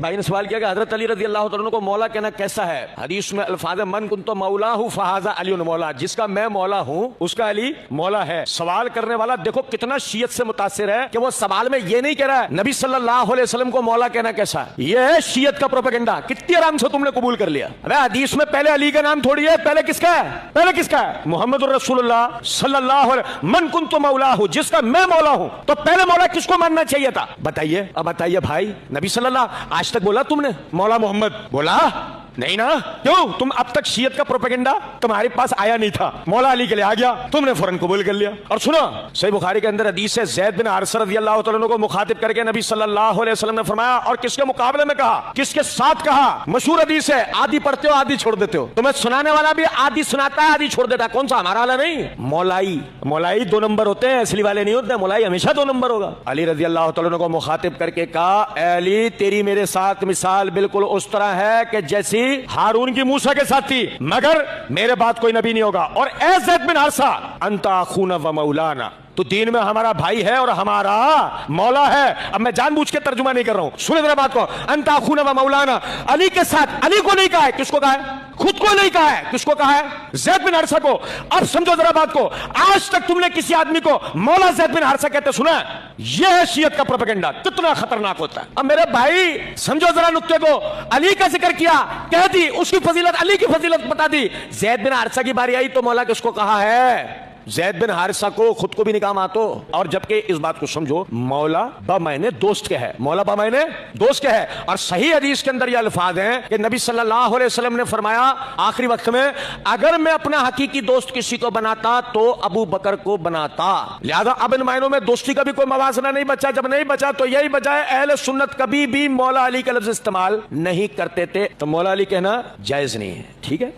بھائی نے سوال کیا کہ حضرت علی رضی اللہ تعالیٰ عنہ کو مولا کہنا کیسا ہے؟ حدیث میں الفاظ من کنت مولا ہوں فہذا علی مولا، جس کا میں مولا ہوں اس کا علی مولا ہے۔ سوال کرنے والا دیکھو کتنا شیعت سے متاثر ہے کہ وہ سوال میں یہ نہیں کہہ رہا ہے نبی صلی اللہ علیہ وسلم کو مولا کہنا کیسا ہے، یہ ہے شیعت کا پروپیگنڈا۔ کتنی آرام سے تم نے قبول کر لیا۔ ابے حدیث میں پہلے علی کا نام تھوڑی ہے، پہلے کس کا ہے؟ پہلے کس کا ہے؟ محمد الرسول اللہ صلی اللہ علیہ من کنت مولا ہوں، جس کا میں مولا ہوں، تو پہلے مولا کس کو ماننا چاہیے تھا؟ بتائیے اب بتائیے بھائی، نبی صلی اللہ آج تک بولا تم نے مولا محمد؟ بولا نہیں نا؟ کیوں؟ تم اب تک شیعت کا پروپیگنڈا تمہارے پاس آیا نہیں تھا، مولا علی کے لیے آ گیا، تم نے فوراً قبول کر لیا۔ اور سنو صحیح بخاری کے اندر حدیث ہے، زید بن حارثہ رضی اللہ تعالیٰ عنہ کو مخاطب کر کے نبی صلی اللہ علیہ وسلم نے فرمایا، اور کس کے مقابلے میں کہا، کس کے ساتھ کہا؟ مشہور حدیث ہے، آدھی پڑھتے ہو آدھی چھوڑ دیتے ہو، تمہیں سنانے والا بھی آدھی سناتا ہے آدھی چھوڑ دیتا ہے، کون سا؟ ہمارا والا نہیں۔ مولائی دو نمبر ہوتے ہیں، اصلی والے نہیں ہوتے، مولائی ہمیشہ دو نمبر ہوگا۔ علی رضی اللہ تعالیٰ عنہ کو مخاطب کر کے کہا، اے علی تیری میرے ساتھ مثال بالکل اس طرح ہے کہ جیسی ہارون کی موسیٰ کے ساتھ تھی، مگر میرے بعد کوئی نبی نہیں ہوگا۔ اور اے زید بن حارثہ انت اخونا و مولانا، تو دین میں ہمارا بھائی ہے اور ہمارا مولا ہے۔ اب میں جان بوجھ کے ترجمہ نہیں کر رہا ہوں، سنیں ذرا بات کو۔ انت اخونا و مولانا، علی کے ساتھ، علی کو نہیں کہا ہے، کس کو کہا ہے؟ خود کو نہیں کہا ہے، کس کو کہا ہے؟ زید بن حارثہ کو۔ اب سمجھو ذرا بات کو، آج تک تم نے کسی آدمی کو مولا زید بن حارثہ کہتے سنا ہے؟ یہ ہے شیعت کا پروپیگنڈا، کتنا خطرناک ہوتا ہے۔ اب میرے بھائی سمجھو ذرا نقطے کو، علی کا ذکر کیا، کہہ دی اس کی فضیلت، علی کی فضیلت بتا دی، زید بن حارثہ کی باری آئی تو مولا کس کو کہا ہے؟ زید بن حارثہ کو، خود کو بھی نہیں کہا ماتو۔ اور جبکہ اس بات کو سمجھو، مولا بمعنی دوست کے ہے، مولا بمعنی دوست کے ہے۔ اور صحیح حدیث کے اندر یہ الفاظ ہیں کہ نبی صلی اللہ علیہ وسلم نے فرمایا آخری وقت میں، اگر میں اپنا حقیقی دوست کسی کو بناتا تو ابو بکر کو بناتا۔ لہذا اب ان معنوں میں دوستی کا بھی کوئی موازنہ نہیں بچا، جب نہیں بچا تو یہی بجائے اہل سنت کبھی بھی مولا علی کا لفظ استعمال نہیں کرتے تھے، تو مولا علی کہنا جائز نہیں ہے، ٹھیک ہے۔